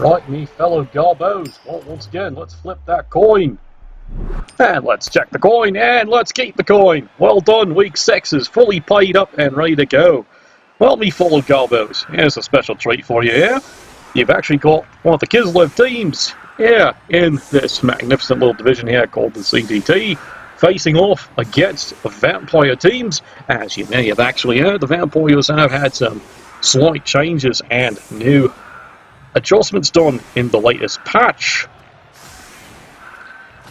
Right, me fellow garbos. Well, once again, let's flip that coin. And let's check the coin, and let's keep the coin. Well done, week 6 is fully paid up and ready to go. Well, me fellow garbos, here's a special treat for you here. You've actually got one of the Kislev teams here in this magnificent little division here called the CDT, facing off against the Vampire teams. As you may have actually heard, the Vampires have had some slight changes and new adjustments done in the latest patch.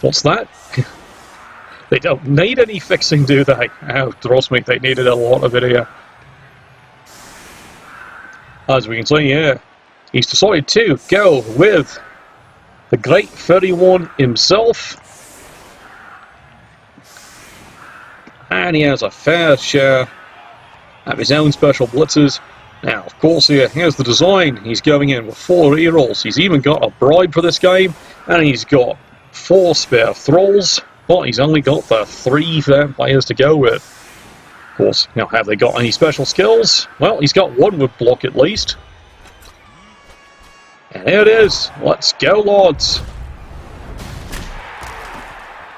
What's that? They don't need any fixing, do they? Oh, trust me, they needed a lot of it here. As we can see here, he's decided to go with the Great 31 himself. And he has a fair share of his own special blitzers. Now, of course, here's the design. He's going in with 4 rerolls. He's even got a bribe for this game, and he's got 4 spare Thralls, but he's only got the 3 Vampires to go with. Of course, now, have they got any special skills? Well, he's got one with block at least. And here it is. Let's go, lads.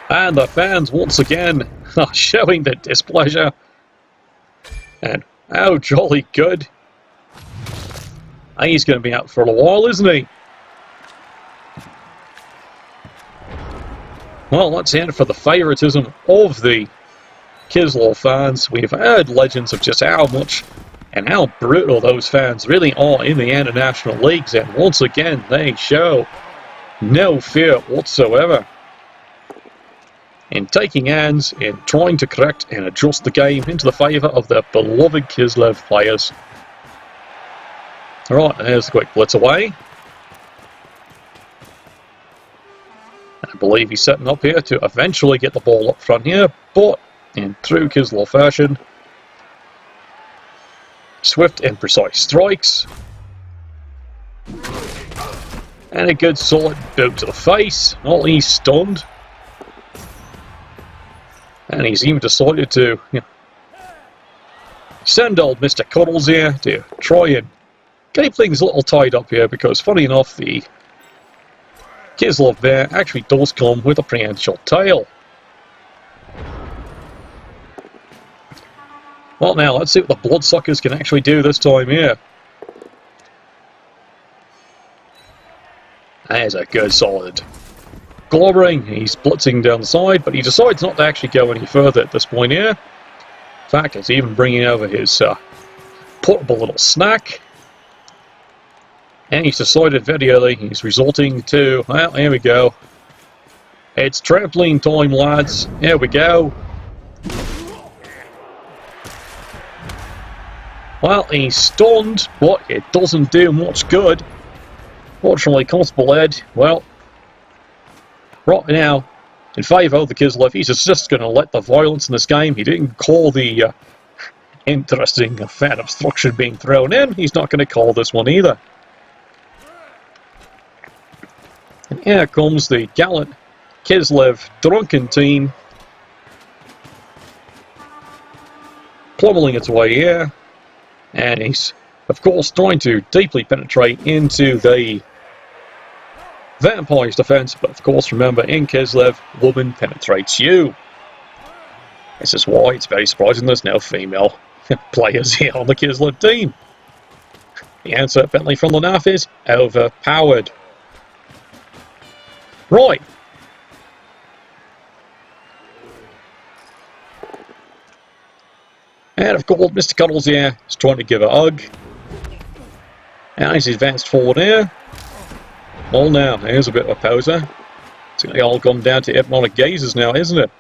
And the fans, once again, are showing their displeasure. And how jolly good. He's going to be out for a while, isn't he? Well, let's hear for the favoritism of the Kislev fans. We've heard legends of just how much and how brutal those fans really are in the international leagues, and once again they show no fear whatsoever in taking hands, in trying to correct and adjust the game into the favour of their beloved Kislev players. Alright, there's the quick blitz away. I believe he's setting up here to eventually get the ball up front here, but in true Kislev fashion, swift and precise strikes. And a good solid boot to the face. Well, he's stunned. And he's even decided to send old Mr. Cuddles here to try and keep things a little tied up here, because funny enough, the Kislev bear actually does come with a prehensile tail. Well, now let's see what the bloodsuckers can actually do this time here. There's a good solid globbering. He's blitzing down the side, but he decides not to actually go any further at this point here. In fact, he's even bringing over his portable little snack. And he's decided very early he's resorting to, well, here we go. It's trampoline time, lads. Here we go. Well, he's stunned, but it doesn't do much good. Fortunately, Constable Ed, well, right now, in favour of the Kislev, he's just going to let the violence in this game. He didn't call the interesting fan obstruction being thrown in. He's not going to call this one either. And here comes the gallant Kislev drunken team, plummeling its way here. And he's, of course, trying to deeply penetrate into the Vampire's defense. But, of course, remember, in Kislev, woman penetrates you. This is why it's very surprising there's no female players here on the Kislev team. The answer, apparently, from the NAF is overpowered. Right. And of course, Mr. Cuddles here is trying to give a hug. Now he's advanced forward here. Well, now, here's a bit of a poser. It's going to all come down to hypnotic gazes now, isn't it?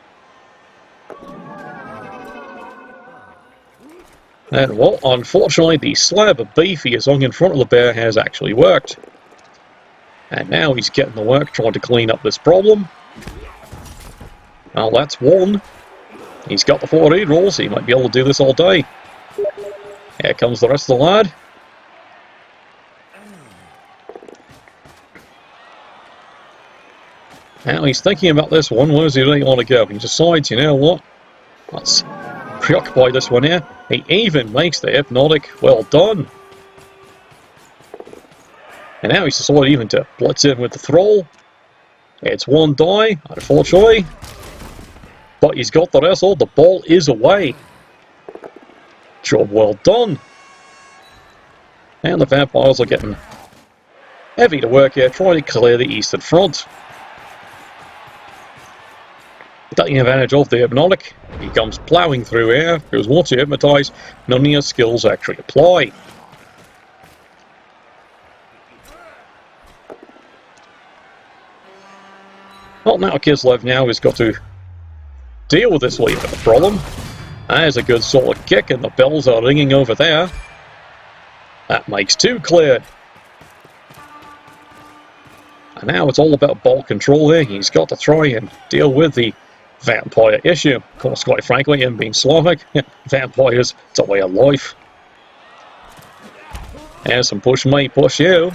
And, well, unfortunately, the slab of beef he has hung in front of the bear has actually worked. And now he's getting to work trying to clean up this problem. Well, that's one. He's got the 4 rerolls, so he might be able to do this all day. Here comes the rest of the lad. Now he's thinking about this one. Where does he really want to go? He decides, you know what? Let's preoccupy this one here. He even makes the hypnotic. Well done. And now he's decided even to blitz in with the Thrall. It's one die, unfortunately. But he's got the wrestle. The ball is away. Job well done. And the Vampires are getting heavy to work here, trying to clear the eastern front. Taking advantage of the hypnotic, he comes ploughing through here, because once you hypnotise, none of your skills actually apply. Well, now Kislev now has got to deal with this wee bit of a problem. There's a good solid kick, and the bells are ringing over there. That makes two cleared. And now it's all about ball control here. He's got to try and deal with the vampire issue. Of course, quite frankly, him being Slavic, vampires, it's a way of life. There's some push me, push you.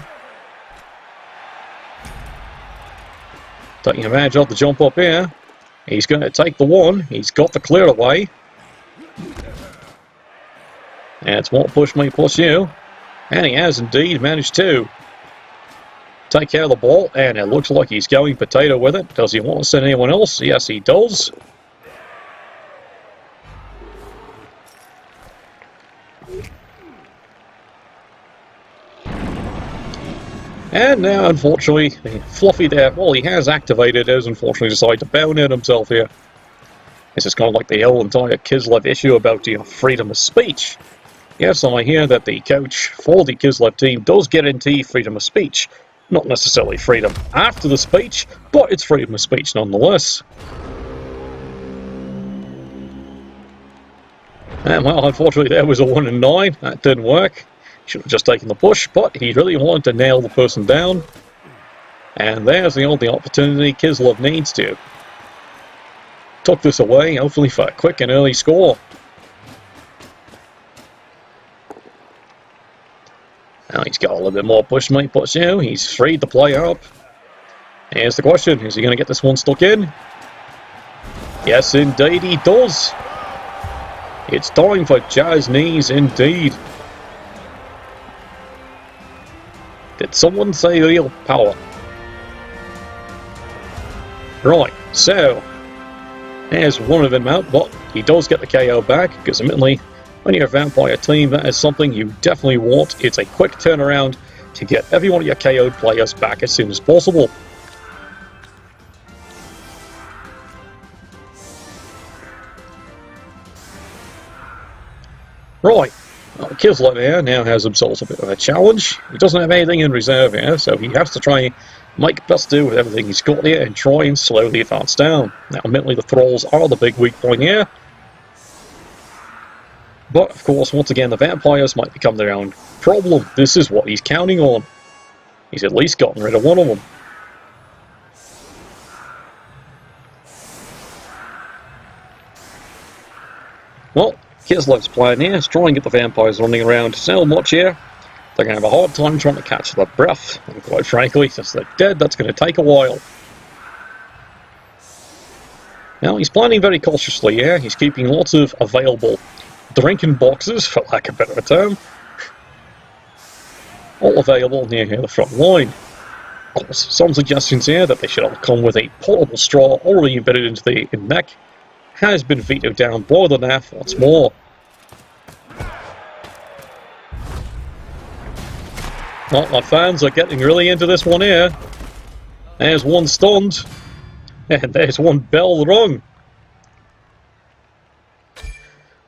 Taking advantage of the jump up here. He's going to take the one. He's got the clear away. And it's more push me, push you. And he has indeed managed to take care of the ball, and it looks like he's going potato with it. Does he want to send anyone else? Yes, he does. And now, unfortunately, Fluffy there, well, he has activated, has unfortunately decided to bound in himself here. This is kind of like the whole entire Kislev issue about freedom of speech. Yes, I hear that the coach for the Kislev team does guarantee freedom of speech. Not necessarily freedom after the speech, but it's freedom of speech nonetheless. And well, unfortunately there was a 1 and 9, that didn't work. Should have just taken the push, but he really wanted to nail the person down. And there's the only opportunity Kislev needs to. Took this away, hopefully for a quick and early score. Now he's got a little bit more push me, push you. He's freed the play up. Here's the question, is he going to get this one stuck in? Yes, indeed he does. It's time for Jazz Knees, indeed. Did someone say real power? Right, so there's one of them out, but he does get the KO back, because admittedly, when you're a vampire team, that is something you definitely want. It's a quick turnaround to get every one of your KO'd players back as soon as possible. Right, well, Kislev here now has himself a bit of a challenge. He doesn't have anything in reserve here, so he has to try and make best do with everything he's got here and try and slowly advance down. Now, admittedly, the Thralls are the big weak point here. But, of course, once again, the vampires might become their own problem. This is what he's counting on. He's at least gotten rid of one of them. Well, Kislev's plan here is try and get the vampires running around so much here. They're going to have a hard time trying to catch their breath. And quite frankly, since they're dead, that's going to take a while. Now, he's planning very cautiously here. He's keeping lots of available drinking boxes, for lack of a better term, all available near here, the front line. Of course, some suggestions here that they should all come with a portable straw already embedded into the neck has been vetoed down by the NAF once more. Well, our fans are getting really into this one here. There's one stunned, and there's one bell rung.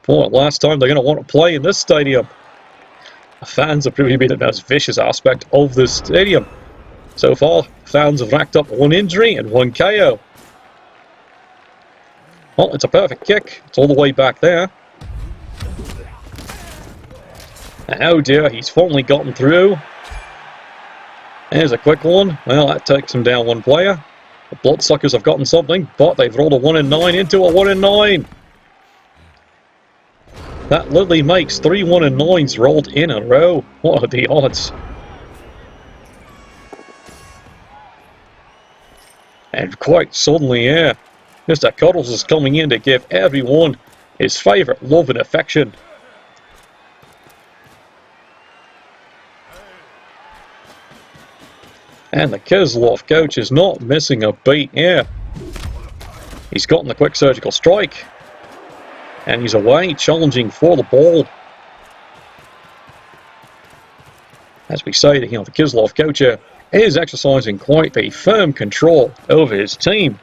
For the last time they're going to want to play in this stadium. The fans have probably been the most vicious aspect of this stadium. So far, fans have racked up 1 injury and 1 KO. Well, it's a perfect kick. It's all the way back there. And oh dear, he's finally gotten through. There's a quick one. Well, that takes him down 1 player. The Bloodsuckers have gotten something, but they've rolled a 1 and 9 into a 1 and 9. That literally makes 3 1 and 9s rolled in a row. What are the odds? And quite suddenly, yeah, Mr. Cuddles is coming in to give everyone his favourite love and affection. And the Kislev coach is not missing a beat here. He's gotten the quick surgical strike. And he's away, challenging for the ball. As we say, the Kislev coach here is exercising quite a firm control over his team.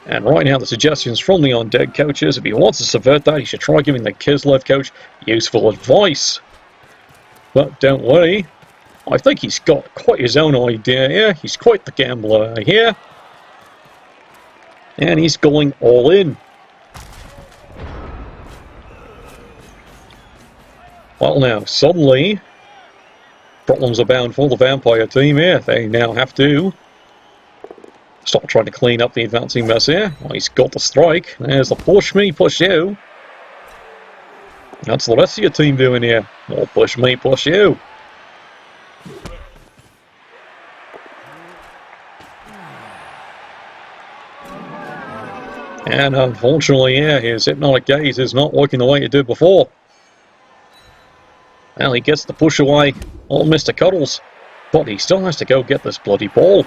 And right now the suggestions from the undead coach is if he wants to subvert that, he should try giving the Kislev coach useful advice. But don't worry, I think he's got quite his own idea here. He's quite the gambler here. And he's going all in. Well now, suddenly, problems abound for the vampire team here. They now have to stop trying to clean up the advancing mess here. Well, he's got the strike. There's the push me, push you. That's the rest of your team doing here. More push me, push you. And unfortunately, yeah, his hypnotic gaze is not working the way it did before. Well, he gets the push away on Mr. Cuddles, but he still has to go get this bloody ball.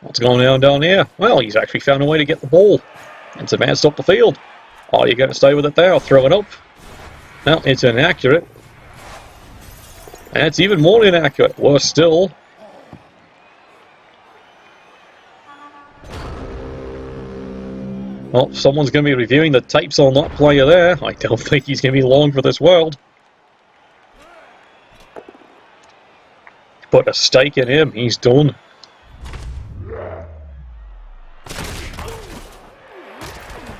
What's going on down here? Well, he's actually found a way to get the ball. It's advanced up the field. Are you going to stay with it there or throw it up? Well, it's inaccurate. And it's even more inaccurate. Worse still. Well, someone's going to be reviewing the tapes on that player there. I don't think he's going to be long for this world. Put a stake in him, he's done.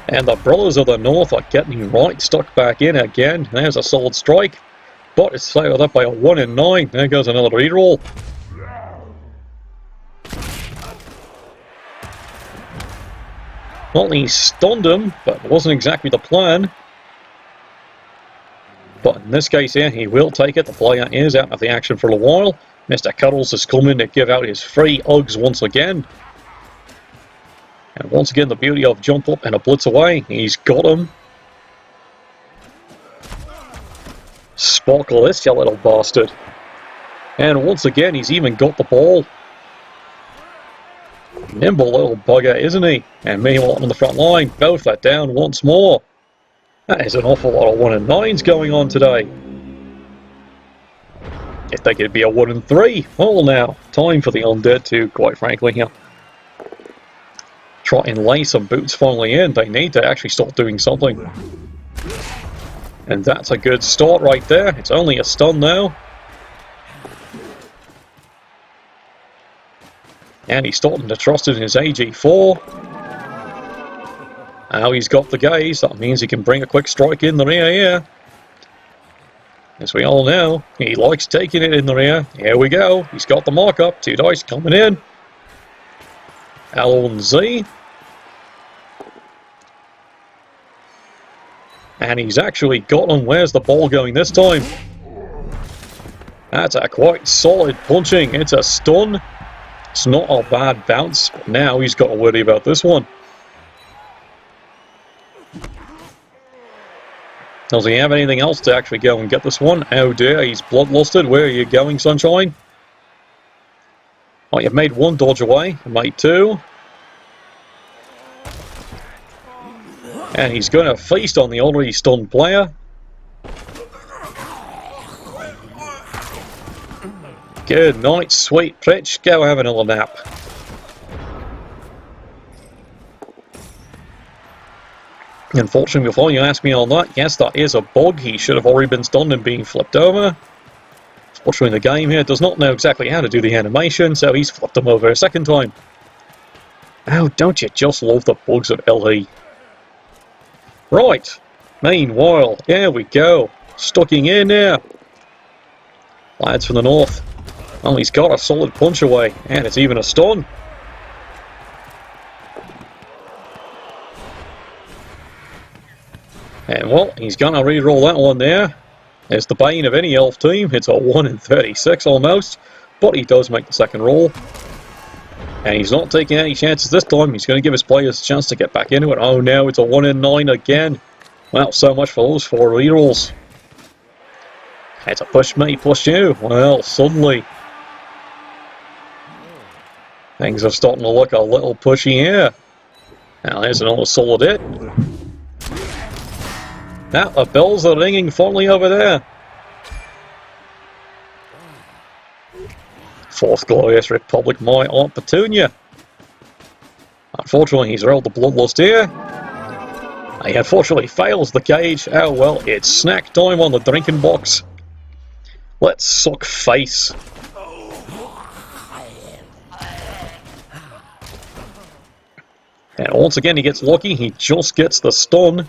And the Brothers of the North are getting right stuck back in again. There's a solid strike. But it's followed up by a 1 in 9. There goes another reroll. Well, he stunned him, but it wasn't exactly the plan. But in this case here, he will take it. The player is out of the action for a while. Mr. Cuddles has come in to give out his free Uggs once again. And once again, the beauty of jump up and a blitz away. He's got him. Sparkle this, you little bastard. And once again, he's even got the ball. Nimble little bugger, isn't he? And meanwhile, on the front line, both are down once more. That is an awful lot of 1 in 9s going on today. You'd think it'd be a 1 in 3. Well now, time for the undead to, quite frankly, try and lay some boots finally in. They need to actually start doing something. And that's a good start right there. It's only a stun now. And he's starting to trust in his AG4. Now he's got the gaze. That means he can bring a quick strike in the rear here. As we all know, he likes taking it in the rear. Here we go. He's got the markup. 2 dice coming in. L and Z. And he's actually got him. Where's the ball going this time? That's a quite solid punching. It's a stun. It's not a bad bounce, but now he's got to worry about this one. Does he have anything else to actually go and get this one? Oh dear, he's bloodlusted. Where are you going, Sunshine? Oh, you've made 1 dodge away. You made 2. And he's going to feast on the already stunned player. Good night, sweet Pritch. Go have another nap. Unfortunately, before you ask me on that, yes, that is a bug. He should have already been stunned and being flipped over. Unfortunately, the game here does not know exactly how to do the animation, so he's flipped him over a second time. Oh, don't you just love the bugs of LE? Right. Meanwhile, here we go. Stucking in there. Lads from the north. Well, he's got a solid punch away, and it's even a stun. And well, he's going to re-roll that one there. It's the bane of any elf team. It's a 1 in 36 almost, but he does make the second roll. And he's not taking any chances this time. He's going to give his players a chance to get back into it. Oh no, it's a 1 in 9 again. Well, so much for those 4 rerolls. It's a push me, push you. Well, suddenly things are starting to look a little pushy here. Now there's another solid hit. Now the bells are ringing firmly over there. Fourth Glorious Republic, my Aunt Petunia. Unfortunately, he's rolled the Bloodlust here. He unfortunately fails the cage. Oh well, it's snack time on the drinking box. Let's suck face. And once again he gets lucky, he just gets the stun.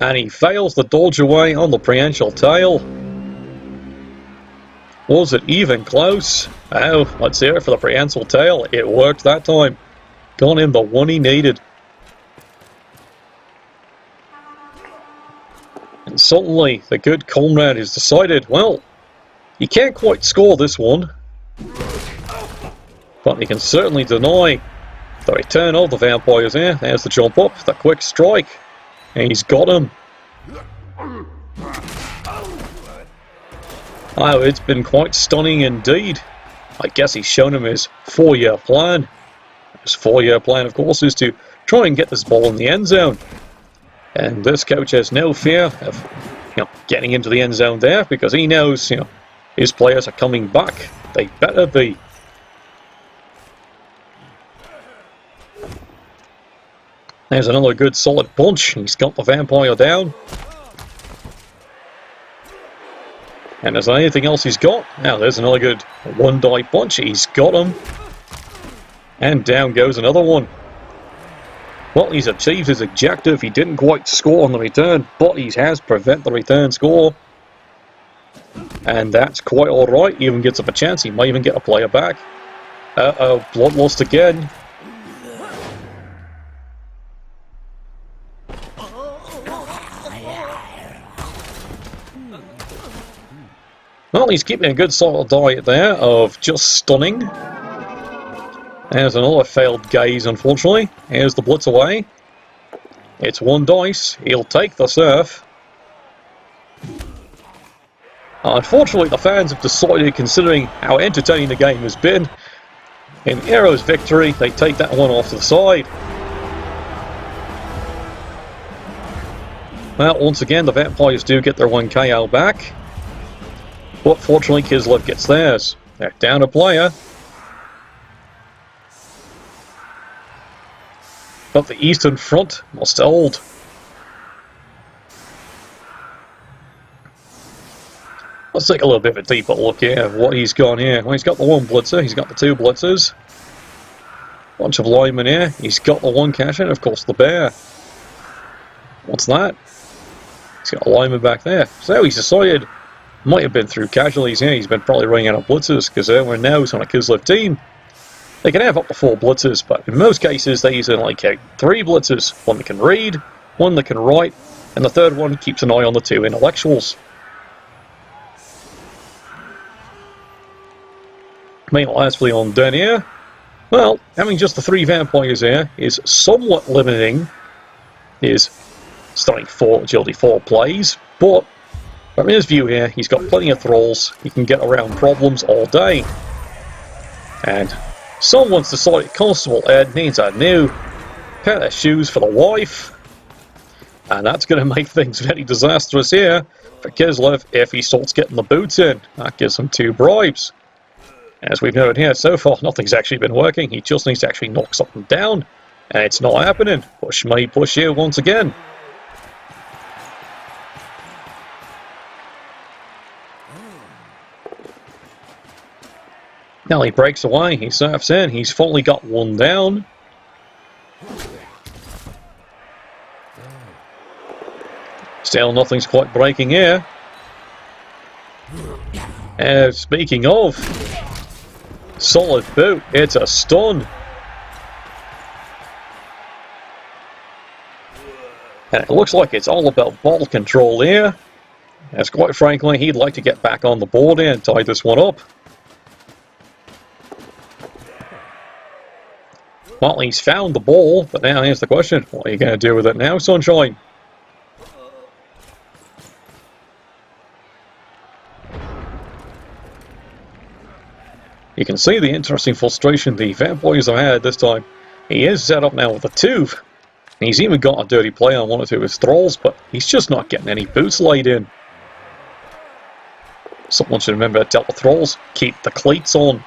And he fails the dodge away on the prehensile tail. Was it even close? Oh, let's hear it for the prehensile tail. It worked that time. Got him the one he needed. And suddenly, the good comrade has decided, well, he can't quite score this one. But he can certainly deny the return of the vampires here. There's the jump up, the quick strike. And he's got him. Oh, it's been quite stunning indeed. I guess he's shown him his 4-year plan. His 4-year plan, of course, is to try and get this ball in the end zone. And this coach has no fear of, getting into the end zone there, because he knows, his players are coming back. They better be. There's another good solid punch. He's got the vampire down. And is there anything else he's got? Now there's another good one-die punch. He's got him. And down goes another one. Well, he's achieved his objective. He didn't quite score on the return, but he has prevented the return score. And that's quite alright. He even gets up a chance. He might even get a player back. Uh-oh, bloodlust again. Well, he's keeping a good solid diet there of just stunning. There's another failed gaze, unfortunately. Here's the blitz away. It's one dice. He'll take the surf. Unfortunately, the fans have decided, considering how entertaining the game has been, in Aero's victory, they take that one off to the side. Well, once again, the vampires do get their 1 KO back. But fortunately, Kislev gets theirs. They're down a player. But the Eastern Front must hold. Let's take a little bit of a deeper look here at what he's got here. Well, he's got the 1 blitzer, he's got the 2 blitzers. Bunch of linemen here. He's got the 1 cash in, of course, the bear. What's that? He's got a lineman back there. So he's decided, might have been through casualties here, he's been probably running out of blitzers, because we're now on a Kislev team. They can have up to 4 blitzers, but in most cases they use like 3 blitzers. 1 that can read, 1 that can write, and the 3rd one keeps an eye on the 2 intellectuals. Meanwhile, as for the on down here, well, having just the 3 vampires here is somewhat limiting his starting 4 agility 4 plays, but from his view here, he's got plenty of thralls. He can get around problems all day. And someone's decided Constable Ed needs a new pair of shoes for the wife. And that's going to make things very disastrous here for Kislev if he starts getting the boots in. That gives him 2 bribes. As we've noted here, so far nothing's actually been working. He just needs to actually knock something down. And it's not happening. Push me, push you once again. Now he breaks away, he surfs in, he's finally got 1 down. Still nothing's quite breaking here. Speaking of, solid boot, it's a stun. And it looks like it's all about ball control here. As quite frankly, he'd like to get back on the board here and tie this one up. Well, he's found the ball, but now here's the question. What are you going to do with it now, Sunshine? You can see the interesting frustration the Vampires have had this time. He is set up now with a 2. He's even got a dirty play on one or two of his Thralls, but he's just not getting any boots laid in. Someone should remember to tell the Thralls, keep the cleats on.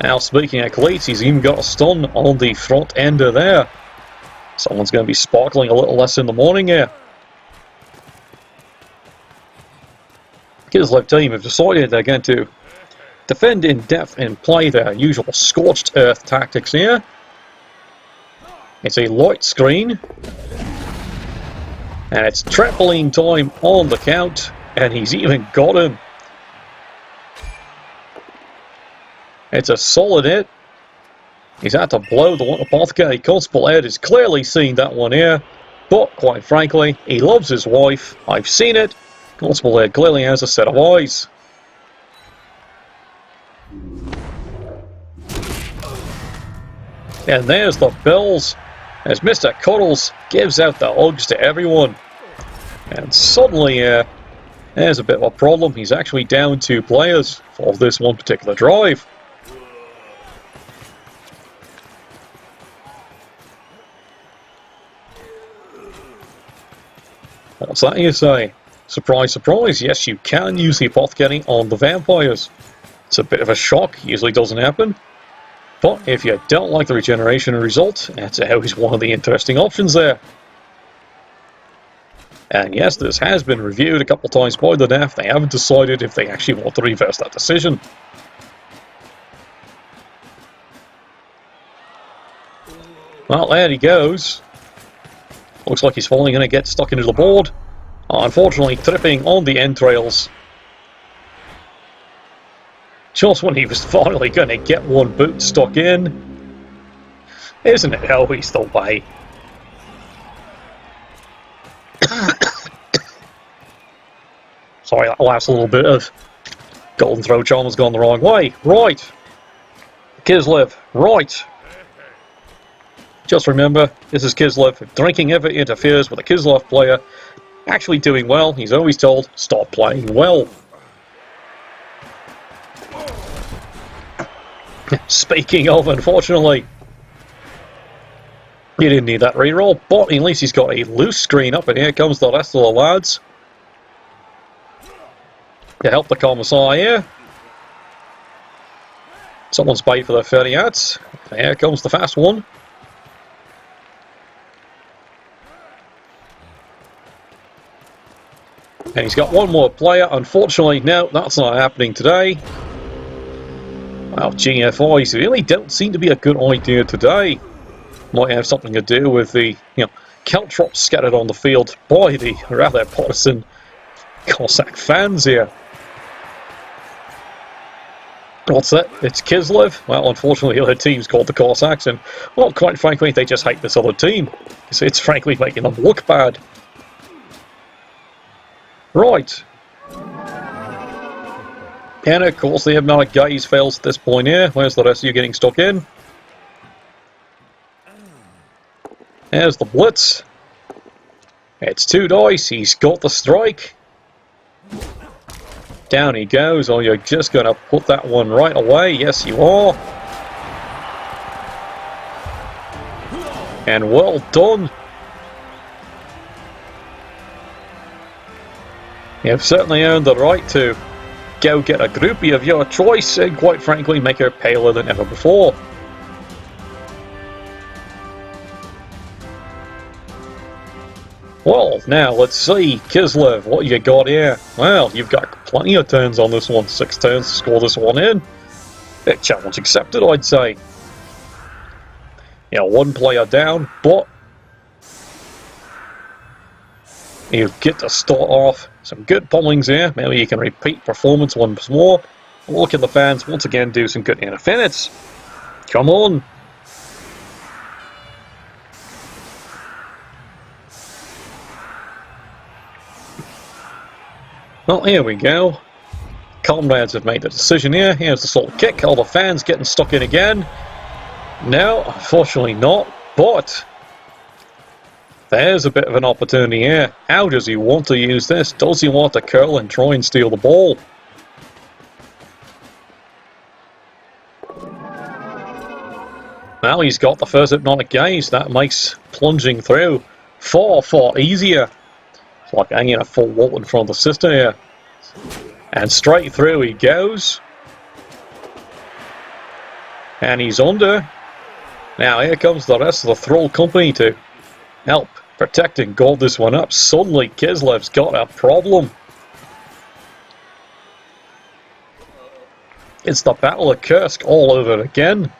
Now, speaking of cleats, he's even got a stun on the front ender there. Someone's going to be sparkling a little less in the morning here. Kislev team have decided they're going to defend in depth and play their usual scorched earth tactics here. It's a light screen. And it's trampoline time on the count. And he's even got him. It's a solid hit. He's had to blow the one apothecary. Constable Ed has clearly seen that one here. But quite frankly, he loves his wife. I've seen it. Constable Ed clearly has a set of eyes. And there's the bells as Mr. Cuddles gives out the hugs to everyone. And suddenly there's a bit of a problem. He's actually down 2 players for this one particular drive. What's that you say? Surprise, surprise, yes, you can use the apothecary on the vampires. It's a bit of a shock, usually doesn't happen. But if you don't like the regeneration result, that's always one of the interesting options there. And yes, this has been reviewed a couple of times by the NAF. They haven't decided if they actually want to reverse that decision. Well, there he goes. Looks like he's finally going to get stuck into the board. Unfortunately, tripping on the entrails. Just when he was finally going to get one boot stuck in. Isn't it always the way? Sorry, that last little bit of golden throw charm has gone the wrong way. Right. Kislev, right. Just remember, this is Kislev. If drinking ever interferes with a Kislev player actually doing well, he's always told, stop playing well. Speaking of, unfortunately, you didn't need that reroll, but at least he's got a loose screen up, and here comes the rest of the lads to help the commissar here. Someone's paid for their 30 yards. Here comes the fast one. And he's got one more player. Unfortunately, no, that's not happening today. Well, GFIs really don't seem to be a good idea today. Might have something to do with the, caltrops scattered on the field by the rather partisan Cossack fans here. What's that? It's Kislev? Well, unfortunately, the other team's called the Cossacks, and, well, quite frankly, they just hate this other team. It's frankly making them look bad. Right. And of course the amount of gaze fails at this point here. Where's the rest of you getting stuck in? There's the blitz. It's 2 dice. He's got the strike. Down he goes. Oh, you're just going to put that one right away. Yes, you are. And well done. You've certainly earned the right to go get a groupie of your choice and, quite frankly, make her paler than ever before. Well, now let's see, Kislev, what you got here? Well, you've got plenty of turns on this one. 6 turns to score this one in. Challenge accepted, I'd say. 1 player down, but you get to start off some good pummings here. Maybe you can repeat performance once more. Look at the fans once again do some good interference. Come on. Well, here we go. Comrades have made the decision here. Here's the salt kick. All the fans getting stuck in again. No, unfortunately not. But There's a bit of an opportunity here. How does he want to use this? Does he want to curl and try and steal the ball? Now he's got the first hypnotic gaze. That makes plunging through far, far easier. It's like hanging a full wall in front of the sister here. And straight through he goes. And he's under. Now here comes the rest of the Thrall company to help protect and guard this one up. Suddenly Kislev's got a problem. It's the Battle of Kursk all over again.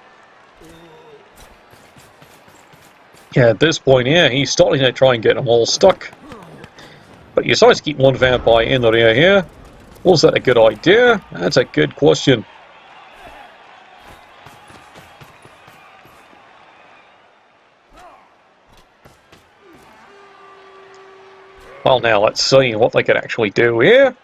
Yeah, at this point here, he's starting to try and get them all stuck. But he decides to keep one vampire in the rear here. Was that a good idea? That's a good question. Well, now let's see what they can actually do here.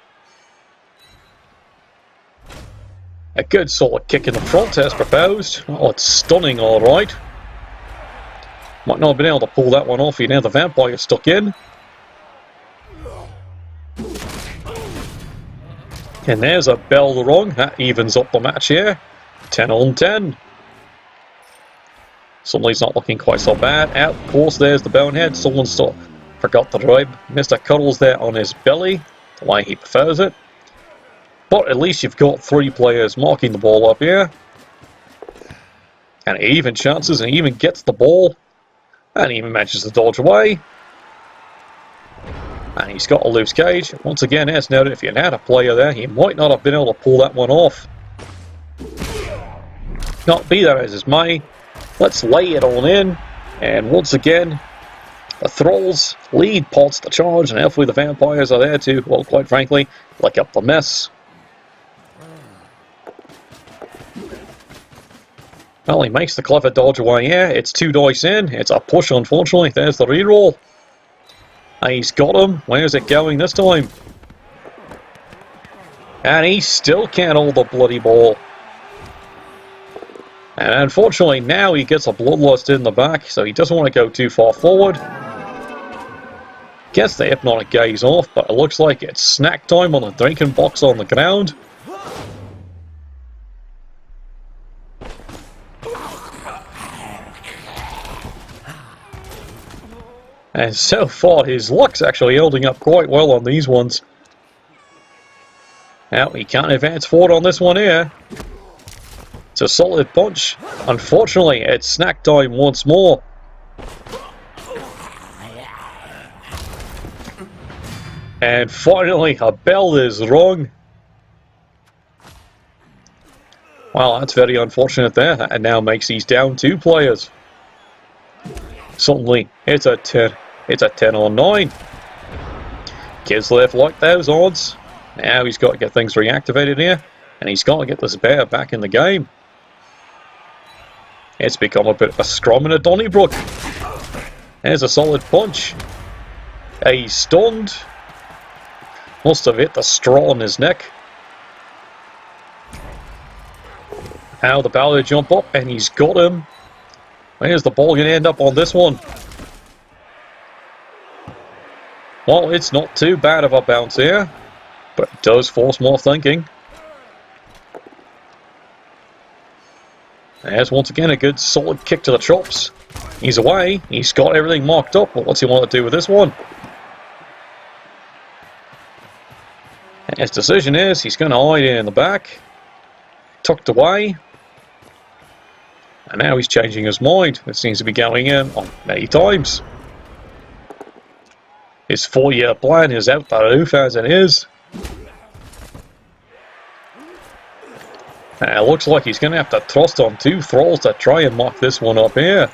A good solid kick in the front as proposed. Oh, it's stunning, alright. Might not have been able to pull that one off. You know, the vampire is stuck in. And there's a bell rung. That evens up the match here. 10 on 10. Suddenly's not looking quite so bad. Out, of course, there's the bonehead. Someone forgot the rib. Mr. Cuddles there on his belly, the way he prefers it. But at least you've got 3 players marking the ball up here. And even chances, and he even gets the ball. And he even manages to dodge away. And he's got a loose cage. Once again, as noted, if you had a player there, he might not have been able to pull that one off. Not be that as it may. Let's lay it on in. And once again, the Thralls lead pots the charge, and hopefully the vampires are there to, well, quite frankly, lick up the mess. Well, he makes the clever dodge away here. It's 2 dice in. It's a push, unfortunately. There's the reroll. And he's got him. Where's it going this time? And he still can't hold the bloody ball. And unfortunately, now he gets a bloodlust in the back, so he doesn't want to go too far forward. Gets the hypnotic gaze off, but it looks like it's snack time on the drinking box on the ground. And so far, his luck's actually holding up quite well on these ones. Now, he can't advance forward on this one here. It's a solid punch. Unfortunately, it's snack time once more. And finally, a bell is rung. Well, that's very unfortunate there. That now makes these down 2 players. Suddenly, it's a 10 on 9. Kislev like those odds. Now he's got to get things reactivated here. And he's got to get this bear back in the game. It's become a bit of a scrum in a Donnybrook. There's a solid punch. He's stunned. Must have hit the straw on his neck. Now the ball to jump up, and he's got him. Where's the ball going to end up on this one? Well, it's not too bad of a bounce here, but it does force more thinking. There's once again a good solid kick to the chops. He's away. He's got everything marked up, but what's he want to do with this one? And his decision is he's going to hide in the back. Tucked away. And now he's changing his mind. It seems to be going in on many times. His 4-year plan is out the roof as it is. And it looks like he's going to have to thrust on 2 Thralls to try and mock this one up here.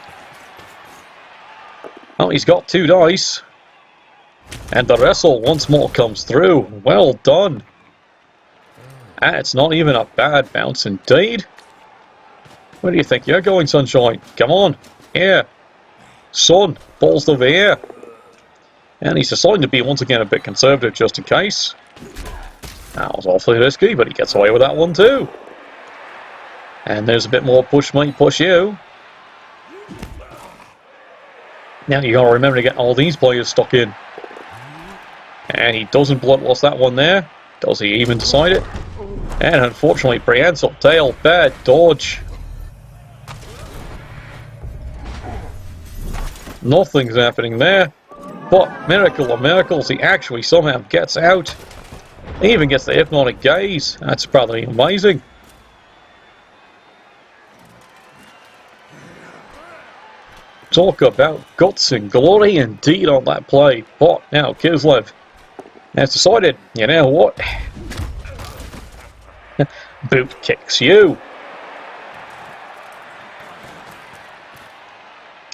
Oh, he's got 2 dice. And the wrestle once more comes through. Well done. And it's not even a bad bounce indeed. Where do you think you're going, Sunshine? Come on. Here. Son, ball's over here. And he's deciding to be once again a bit conservative just in case. That was awfully risky, but he gets away with that one too. And there's a bit more push me, push you. Now you gotta remember to get all these players stuck in. And he doesn't bloodlust that one there. Does he even decide it? And unfortunately, prehensile tail, bad dodge. Nothing's happening there. But miracle of miracles, he actually somehow gets out. He even gets the hypnotic gaze. That's probably amazing. Talk about guts and glory indeed on that play. But now Kislev has decided, you know what? Boot kicks you.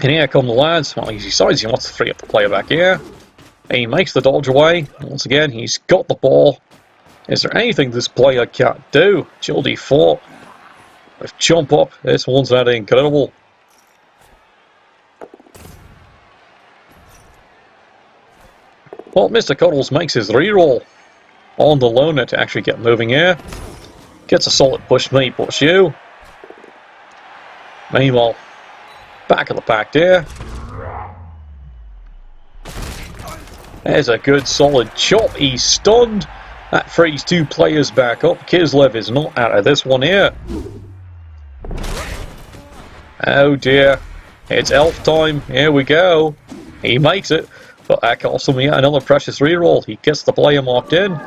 And here come the lads. Well, he decides he wants to free up the player back here. He makes the dodge away. Once again, he's got the ball. Is there anything this player can't do? Jildy fought with jump up. This one's that incredible. Well, Mr. Cuddles makes his reroll on the loner to actually get moving here. Gets a solid push me, push you. Meanwhile, back of the pack there. There's a good solid chop. He's stunned. That frees two players back up. Kislev is not out of this one here. Oh dear. It's elf time. Here we go. He makes it. But that costs him yet another precious reroll. He gets the player marked in.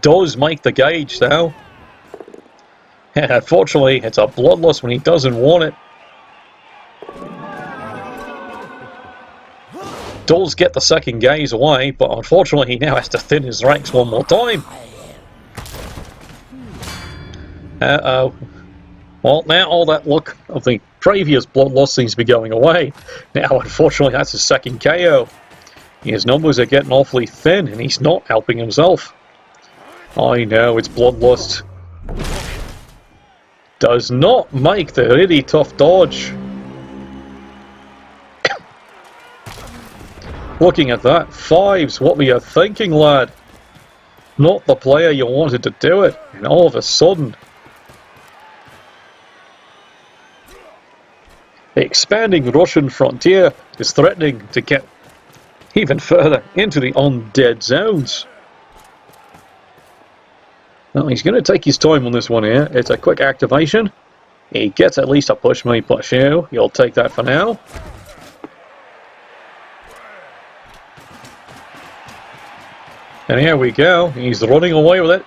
Does make the gauge though. And unfortunately, it's a bloodlust when he doesn't want it. Does get the second gaze away, but unfortunately he now has to thin his ranks one more time. Uh-oh. Well, now all that look of the previous bloodlust seems to be going away. Now, unfortunately, that's his second KO. His numbers are getting awfully thin, and he's not helping himself. I know, it's bloodlust. Does not make the really tough dodge. Looking at that, fives, what were you thinking, lad? Not the player you wanted to do it, and all of a sudden... The expanding Russian frontier is threatening to get even further into the undead zones. Well, he's going to take his time on this one here. It's a quick activation. He gets at least a push me, push you. You'll take that for now. And here we go. He's running away with it.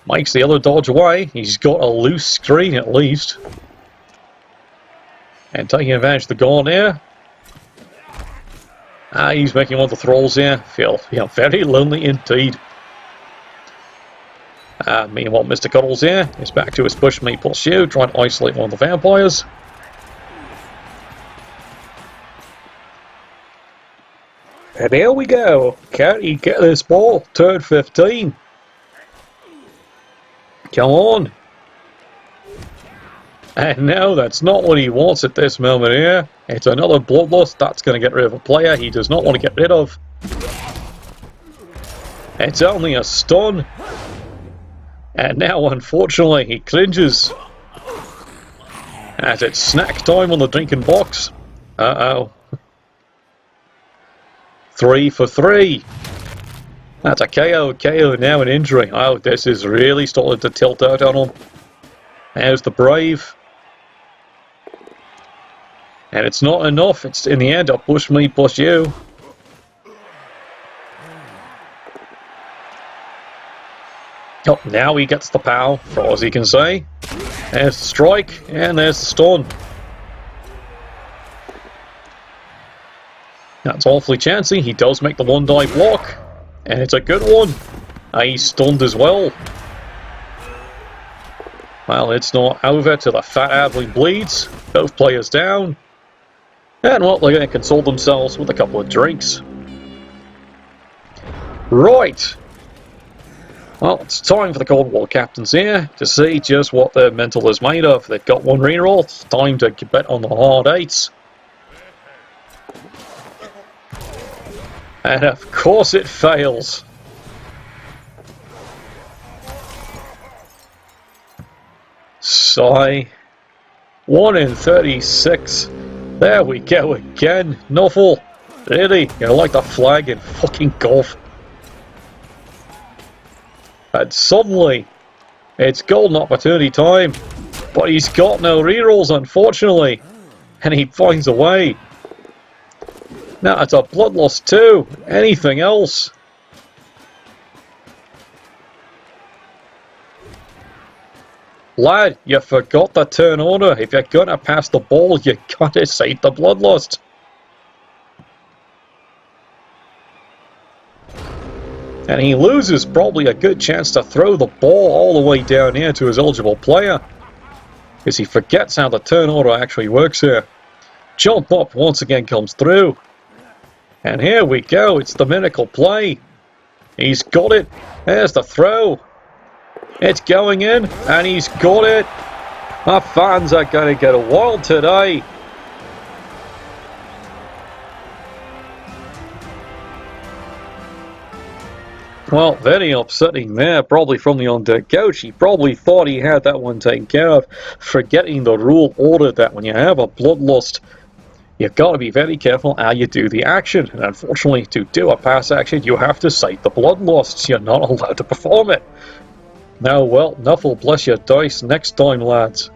Makes the other dodge away. He's got a loose screen at least. And taking advantage of the gone here. He's making one of the thralls here. Feel very lonely indeed. Meanwhile, Mr. Cuddles here is back to his push me, push you, trying to isolate one of the vampires. And here we go. Can he get this ball? Turn 15. Come on. And no, that's not what he wants at this moment here. It's another bloodlust. That's going to get rid of a player he does not want to get rid of. It's only a stun. And now, unfortunately, he cringes. As it's snack time on the drinking box. Uh-oh. 3 for 3. That's a KO, now an injury. Oh, this is really starting to tilt out on him. There's the Brave. And it's not enough. It's in the end a push me, push you. Oh, now he gets the POW, for all as he can say. There's the strike, and there's the stun. That's awfully chancy. He does make the one die block. And it's a good one. He's stunned as well. Well, it's not over till the fat Adley bleeds. Both players down. And well, they're going to console themselves with a couple of drinks. Right. Well, it's time for the Cold War captains here to see just what their mental is made of. They've got one reroll. It's time to bet on the hard eights. And of course it fails. Sigh. 1 in 36. There we go again. Nuffle. Really? You're like the flag in fucking golf. And suddenly, it's golden opportunity time. But he's got no rerolls, unfortunately. And he finds a way. Now it's a bloodlust too. Anything else? Lad, you forgot the turn order. If you're gonna pass the ball, you gotta save the bloodlust. And he loses probably a good chance to throw the ball all the way down here to his eligible player. Because he forgets how the turn order actually works here. Jump up once again comes through. And here we go, it's the miracle play. He's got it. There's the throw. It's going in, and he's got it. My fans are going to get wild today. Well, very upsetting there, probably from the undead coach. He probably thought he had that one taken care of, forgetting the rule order that when you have a bloodlust, you've got to be very careful how you do the action. And unfortunately, to do a pass action, you have to cite the bloodlust. You're not allowed to perform it. Now, well, Nuffle, bless your dice. Next time, lads.